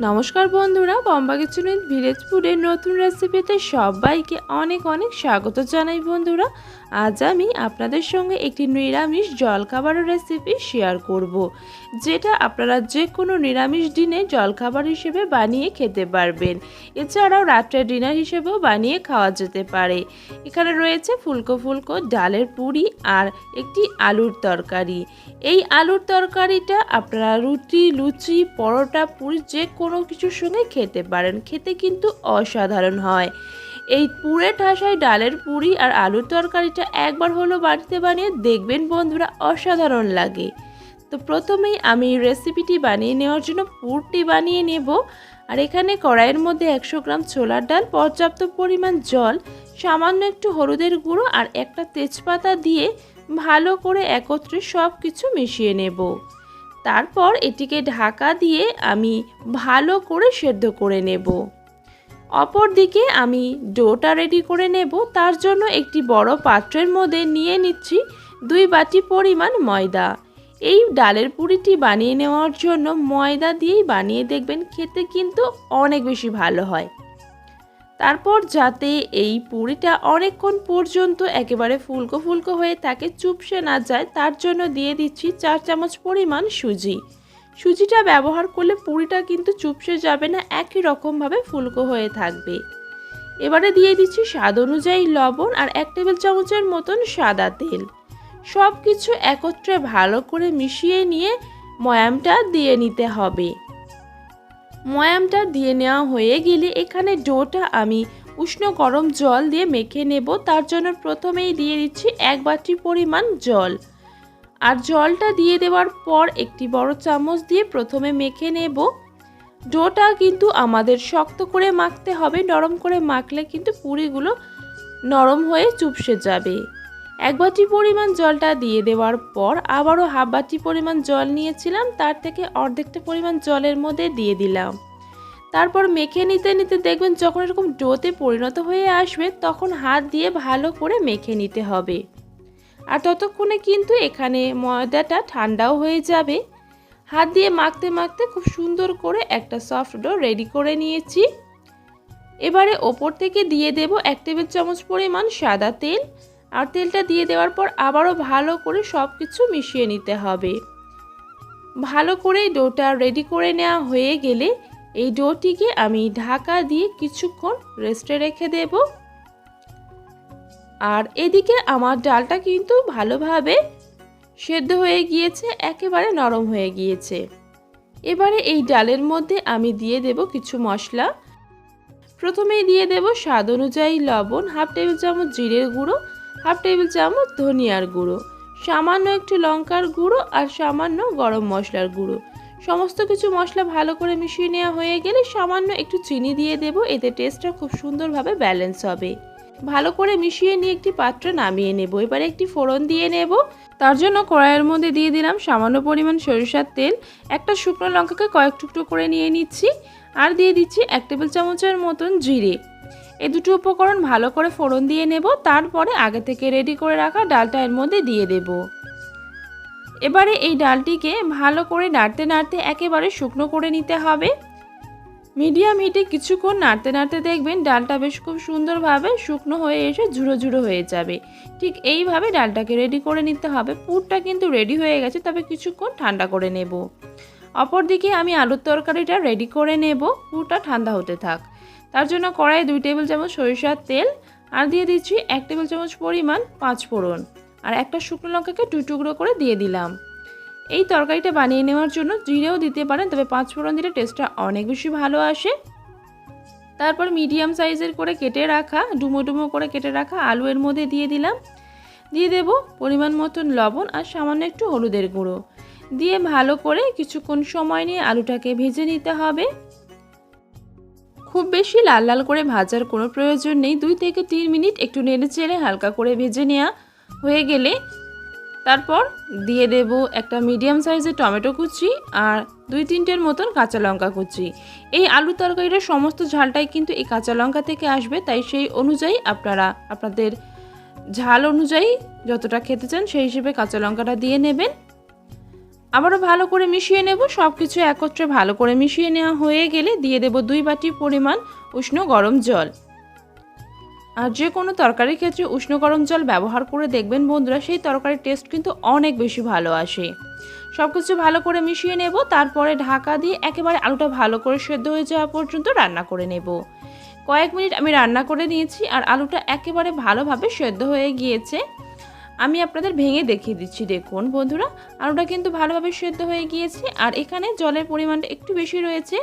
নমস্কার বন্ধুরা, বম্বা kitchen with village ফুডের নতুন রেসিপিতে সবাইকে অনেক অনেক স্বাগত জানাই। বন্ধুরা, আজ আমি আপনাদের সঙ্গে একটি নিরামিষ জলখাবারের রেসিপি শেয়ার করব, যেটা আপনারা যে কোনো নিরামিষ দিনে জলখাবার হিসেবে বানিয়ে খেতে পারবেন। এছাড়াও রাত্রে ডিনার হিসেবেও বানিয়ে খাওয়া যেতে পারে। এখানে রয়েছে ফুলকো ফুলকো ডালের পুরি আর একটি আলুর তরকারি। এই আলুর তরকারিটা আপনারা রুটি, লুচি, পরোটা, পুরি যে কোনো কিছুর সঙ্গে খেতে পারেন। খেতে কিন্তু অসাধারণ হয়। এই পুরে ঠাসায় ডালের পুরি আর আলুর তরকারিটা একবার হলো বাড়িতে বানিয়ে দেখবেন বন্ধুরা, অসাধারণ লাগে। তো প্রথমেই আমি রেসিপিটি বানিয়ে নেওয়ার জন্য পুরটি বানিয়ে নেব। আর এখানে কড়াইয়ের মধ্যে 100 গ্রাম ছোলার ডাল, পর্যাপ্ত পরিমাণ জল, সামান্য একটু হলুদের গুঁড়ো আর একটা তেজপাতা দিয়ে ভালো করে একত্রে সব কিছু মিশিয়ে নেব। তারপর এটিকে ঢাকা দিয়ে আমি ভালো করে সেদ্ধ করে নেব। অপর দিকে আমি ডোটা রেডি করে নেব। তার জন্য একটি বড় পাত্রের মধ্যে নিয়ে নিচ্ছি 2 বাটি পরিমাণ ময়দা। এই ডালের পুরিটি বানিয়ে নেওয়ার জন্য ময়দা দিয়েই বানিয়ে দেখবেন, খেতে কিন্তু অনেক বেশি ভালো হয়। তারপর যাতে এই পুরিটা অনেকক্ষণ পর্যন্ত একেবারে ফুলকো ফুলকো হয়ে থাকে, চুপসে না যায়, তার জন্য দিয়ে দিচ্ছি 4 চামচ পরিমাণ সুজি। সুজিটা ব্যবহার করলে পুরিটা কিন্তু চুপসে যাবে না, একই রকমভাবে ফুলকো হয়ে থাকবে। এবারে দিয়ে দিচ্ছি স্বাদ অনুযায়ী লবণ আর 1 টেবিল চামচের মতন সাদা তেল। সব কিছু একত্রে ভালো করে মিশিয়ে নিয়ে ময়ামটা দিয়ে নিতে হবে। ময়ামটা দিয়ে নেওয়া হয়ে গেলে এখানে ডোটা আমি উষ্ণ গরম জল দিয়ে মেখে নেব। তার জন্য প্রথমেই দিয়ে দিচ্ছি 1 বাটি পরিমাণ জল। আর জলটা দিয়ে দেওয়ার পর একটি বড় চামচ দিয়ে প্রথমে মেখে নেব। ডোটা কিন্তু আমাদের শক্ত করে মাখতে হবে, নরম করে মাখলে কিন্তু পুরিগুলো নরম হয়ে চুপসে যাবে। 1 বাটি পরিমাণ জলটা দিয়ে দেওয়ার পর আবারও হাফ বাটি পরিমাণ জল নিয়েছিলাম, তার থেকে অর্ধেকটা পরিমাণ জলের মধ্যে দিয়ে দিলাম। তারপর মেখে নিতে নিতে দেখবেন যখন এরকম ডোতে পরিণত হয়ে আসবে, তখন হাত দিয়ে ভালো করে মেখে নিতে হবে। আর ততক্ষণে কিন্তু এখানে ময়দাটা ঠান্ডাও হয়ে যাবে। হাত দিয়ে মাখতে মাখতে খুব সুন্দর করে একটা সফট ডো রেডি করে নিয়েছি। এবারে ওপর থেকে দিয়ে দেব 1 টেবিল চামচ পরিমাণ সাদা তেল। আর তেলটা দিয়ে দেওয়ার পর আবারও ভালো করে সব কিছু মিশিয়ে নিতে হবে। ভালো করে ডোটা রেডি করে নেওয়া হয়ে গেলে এই ডোটিকে আমি ঢাকা দিয়ে কিছুক্ষণ রেস্টে রেখে দেব। আর এদিকে আমার ডালটা কিন্তু ভালোভাবে সেদ্ধ হয়ে গিয়েছে, একেবারে নরম হয়ে গিয়েছে। এবারে এই ডালের মধ্যে আমি দিয়ে দেব কিছু মশলা। প্রথমেই দিয়ে দেব স্বাদ অনুযায়ী লবণ, হাফ টেবিল চামচ জিরের গুঁড়ো, হাফ টেবিল চামচ ধনিয়ার গুঁড়ো, সামান্য একটু লঙ্কার গুঁড়ো আর সামান্য গরম মশলার গুঁড়ো। সমস্ত কিছু মশলা ভালো করে মিশিয়ে নেওয়া হয়ে গেলে সামান্য একটু চিনি দিয়ে দেব, এতে টেস্টটা খুব সুন্দরভাবে ব্যালেন্স হবে। ভালো করে মিশিয়ে নিয়ে একটি পাত্রে নামিয়ে নেব। এবারে একটি ফোড়ন দিয়ে নেব। তার জন্য কড়াইয়ের মধ্যে দিয়ে দিলাম সামান্য পরিমাণ সরিষার তেল। একটা শুকনো লঙ্কাকে কয়েক টুকরো করে নিয়ে নিচ্ছি। আর দিয়ে দিচ্ছি 1 টেবিল চামচের মতন জিরে। এই দুটো উপকরণ ভালো করে ফোড়ন দিয়ে নেব। তারপরে আগে থেকে রেডি করে রাখা ডালটা এর মধ্যে দিয়ে দেব। এবারে এই ডালটিকে ভালো করে নাড়তে নাড়তে একেবারে শুকনো করে নিতে হবে। মিডিয়াম হিটে কিছুক্ষণ নাড়তে নাড়তে দেখবেন ডালটা বেশ খুব সুন্দরভাবে শুকনো হয়ে এসে ঝুড়ো ঝুড়ো হয়ে যাবে। ঠিক এইভাবে ডালটাকে রেডি করে নিতে হবে। পুরটা কিন্তু রেডি হয়ে গেছে, তবে কিছুক্ষণ ঠান্ডা করে নেব। অপরদিকে আমি আলুর তরকারিটা রেডি করে নেব। পুরটা ঠান্ডা হতে থাক। তার জন্য কড়াইয়ে 2 টেবিল চামচ সরিষার তেল আর দিয়ে দিচ্ছি 1 টেবিল চামচ পরিমাণ 5 ফোড়ন আর একটা শুকনো লঙ্কাকে 2 টুকরো করে দিয়ে দিলাম। এই তরকারিটা বানিয়ে নেওয়ার জন্য জিরেও দিতে পারেন, তবে 5 ফোড়ন দিলে টেস্টটা অনেক বেশি ভালো আসে। তারপর মিডিয়াম সাইজের করে কেটে রাখা, ডুমো ডুমো করে কেটে রাখা আলু এর মধ্যে দিয়ে দিলাম। দিয়ে দেব পরিমাণ মতন লবণ আর সামান্য একটু হলুদের গুঁড়ো দিয়ে ভালো করে কিছুক্ষণ সময় নিয়ে আলুটাকে ভেজে নিতে হবে। খুব বেশি লাল লাল করে ভাজার কোনো প্রয়োজন নেই। 2 থেকে 3 মিনিট একটু নেড়ে চেড়ে হালকা করে ভেজে নেওয়া হয়ে গেলে তারপর দিয়ে দেব একটা মিডিয়াম সাইজের টমেটো কুচি আর 2-3টের মতন কাঁচা লঙ্কা কুচি। এই আলু তরকারিটার সমস্ত ঝালটাই কিন্তু এই কাঁচা লঙ্কা থেকে আসবে, তাই সেই অনুযায়ী আপনারা আপনাদের ঝাল অনুযায়ী যতটা খেতে চান সেই হিসেবে কাঁচা লঙ্কাটা দিয়ে নেবেন। আবারও ভালো করে মিশিয়ে নেব। সব কিছু একত্রে ভালো করে মিশিয়ে নেওয়া হয়ে গেলে দিয়ে দেব 2 বাটি পরিমাণ উষ্ণ গরম জল। আর যে কোনো তরকারির ক্ষেত্রে উষ্ণ গরম জল ব্যবহার করে দেখবেন বন্ধুরা, সেই তরকারির টেস্ট কিন্তু অনেক বেশি ভালো আসে। সব কিছু ভালো করে মিশিয়ে নেব। তারপরে ঢাকা দিয়ে একেবারে আলুটা ভালো করে সেদ্ধ হয়ে যাওয়া পর্যন্ত রান্না করে নেব। কয়েক মিনিট আমি রান্না করে নিয়েছি আর আলুটা একেবারে ভালোভাবে সেদ্ধ হয়ে গিয়েছে। আমি আপনাদের ভেঙে দেখিয়ে দিচ্ছি। দেখুন বন্ধুরা, আলুটা কিন্তু ভালোভাবে সেদ্ধ হয়ে গিয়েছে। আর এখানে জলের পরিমাণটা একটু বেশি রয়েছে,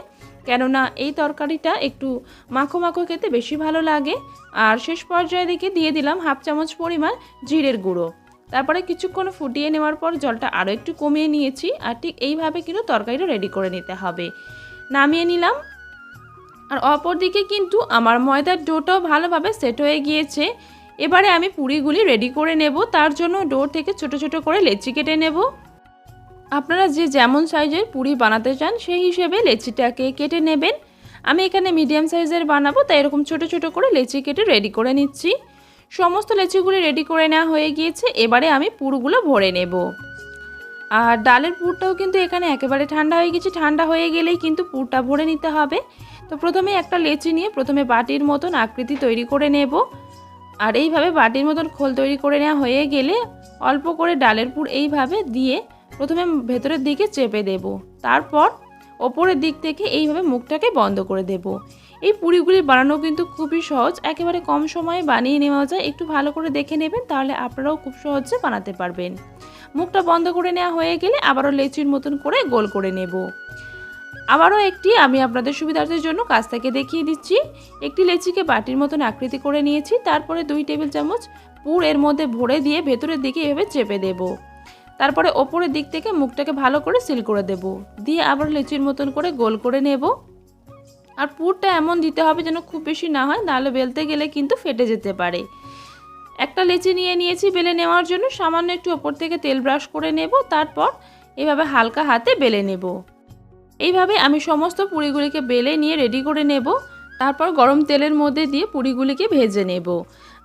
কেননা এই তরকারিটা একটু মাখো মাখো খেতে বেশি ভালো লাগে। আর শেষ পর্যায়ে দিকে দিয়ে দিলাম 1/2 চামচ পরিমাণ জিরের গুঁড়ো। তারপরে কিছুক্ষণ ফুটিয়ে নেওয়ার পর জলটা আরও একটু কমিয়ে নিয়েছি। আর ঠিক এইভাবে কিন্তু তরকারিটা রেডি করে নিতে হবে। নামিয়ে নিলাম। আর অপর দিকে কিন্তু আমার ময়দার ডোটাও ভালোভাবে সেট হয়ে গিয়েছে। এবারে আমি পুরিগুলি রেডি করে নেব। তার জন্য ডো থেকে ছোট ছোট করে লেচি কেটে নেব। আপনারা যে যেমন সাইজের পুরি বানাতে চান সেই হিসেবে লেচিটাকে কেটে নেবেন। আমি এখানে মিডিয়াম সাইজের বানাবো, তাই এরকম ছোট ছোট করে লেচি কেটে রেডি করে নিচ্ছি। সমস্ত লেচিগুলি রেডি করে নেওয়া হয়ে গিয়েছে। এবারে আমি পুরগুলো ভরে নেব। আর ডালের পুরটাও কিন্তু এখানে একেবারে ঠান্ডা হয়ে গেছে। ঠান্ডা হয়ে গেলেই কিন্তু পুরটা ভরে নিতে হবে। তো প্রথমে একটা লেচি নিয়ে প্রথমে বাটির মতন আকৃতি তৈরি করে নেব। আর এইভাবে বাটির মতন খোল তৈরি করে নেওয়া হয়ে গেলে অল্প করে ডালের পুর এইভাবে দিয়ে প্রথমে ভেতরের দিকে চেপে দেব। তারপর ওপরের দিক থেকে এইভাবে মুখটাকে বন্ধ করে দেব। এই পুরিগুলি বানানো কিন্তু খুবই সহজ, একেবারে কম সময়ে বানিয়ে নেওয়া যায়। একটু ভালো করে দেখে নেবেন, তাহলে আপনারাও খুব সহজে বানাতে পারবেন। মুখটা বন্ধ করে নেওয়া হয়ে গেলে আবারও লেচির মতন করে গোল করে নেব। আবারও একটি আমি আপনাদের সুবিধার্থের জন্য কাছ থেকে দেখিয়ে দিচ্ছি। একটি লেচিকে বাটির মতন আকৃতি করে নিয়েছি। তারপরে 2 টেবিল চামচ পুর এর মধ্যে ভরে দিয়ে ভেতরের দিকে এভাবে চেপে দেব। তারপরে ওপরের দিক থেকে মুখটাকে ভালো করে সিল করে দেব। দিয়ে আবার লেচির মতন করে গোল করে নেব। আর পুরটা এমন দিতে হবে যেন খুব বেশি না হয়, নাহলে বেলতে গেলে কিন্তু ফেটে যেতে পারে। একটা লেচি নিয়ে নিয়েছি বেলে নেওয়ার জন্য। সামান্য একটু ওপর থেকে তেল ব্রাশ করে নেব। তারপর এভাবে হালকা হাতে বেলে নেব। এইভাবে আমি সমস্ত পুরিগুলিকে বেলে নিয়ে রেডি করে নেব। তারপর গরম তেলের মধ্যে দিয়ে পুরিগুলিকে ভেজে নেব।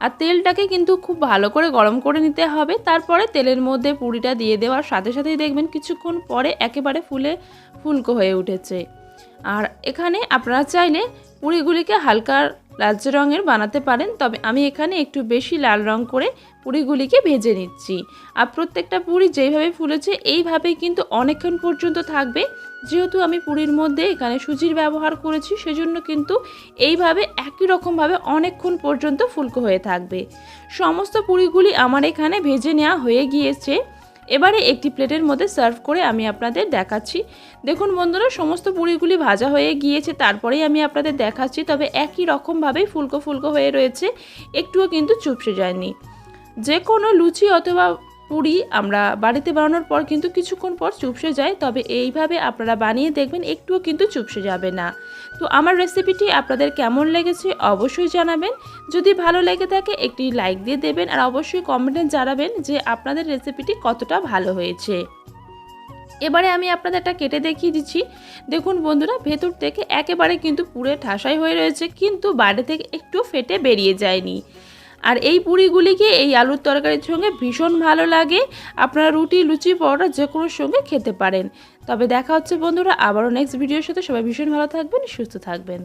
আর তেলটাকে কিন্তু খুব ভালো করে গরম করে নিতে হবে। তারপরে তেলের মধ্যে পুরিটা দিয়ে দেওয়ার সাথে সাথেই দেখবেন কিছুক্ষণ পরে একেবারে ফুলকো হয়ে উঠেছে। আর এখানে আপনারা চাইলে পুরিগুলিকে হালকা লালচে রঙের বানাতে পারেন, তবে আমি এখানে একটু বেশি লাল রং করে পুরিগুলিকে ভেজে নিচ্ছি। আর প্রত্যেকটা পুরি যেইভাবে ফুলেছে এইভাবেই কিন্তু অনেকক্ষণ পর্যন্ত থাকবে। যেহেতু আমি পুরির মধ্যে এখানে সুজির ব্যবহার করেছি, সেজন্য কিন্তু এইভাবে একই রকমভাবে অনেকক্ষণ পর্যন্ত ফুলকো হয়ে থাকবে। সমস্ত পুরিগুলি আমার এখানে ভেজে নেওয়া হয়ে গিয়েছে। এবারে একটি প্লেটের মধ্যে সার্ভ করে আমি আপনাদের দেখাচ্ছি। দেখুন বন্ধুরা, সমস্ত পুরিগুলি ভাজা হয়ে গিয়েছে, তারপরেই আমি আপনাদের দেখাচ্ছি। তবে একই রকমভাবেই ফুলকো ফুলকো হয়ে রয়েছে, একটুও কিন্তু চুপসে যায়নি। যে কোনো লুচি অথবা পুরি আমরা বাড়িতে বানানোর পর কিন্তু কিছুক্ষণ পর চুপসে যায়, তবে এইভাবে আপনারা বানিয়ে দেখবেন একটুও কিন্তু চুপসে যাবে না। তো আমার রেসিপিটি আপনাদের কেমন লেগেছে অবশ্যই জানাবেন। যদি ভালো লেগে থাকে একটি লাইক দিয়ে দেবেন। আর অবশ্যই কমেন্টে জানাবেন যে আপনাদের রেসিপিটি কতটা ভালো হয়েছে। এবারে আমি আপনাদের একটা কেটে দেখিয়ে দিচ্ছি। দেখুন বন্ধুরা, ভেতর থেকে একেবারে কিন্তু পুরে ঠাসাই হয়ে রয়েছে, কিন্তু বাইরে থেকে একটু ফেটে বেরিয়ে যায়নি। আর এই পুরিগুলিকে এই আলুর তরকারির সঙ্গে ভীষণ ভালো লাগে। আপনারা রুটি, লুচি, পরোটা যে কোনোর সঙ্গে খেতে পারেন। তবে দেখা হচ্ছে বন্ধুরা আবারও নেক্সট ভিডিওর সাথে। সবাই ভীষণ ভালো থাকবেন, সুস্থ থাকবেন।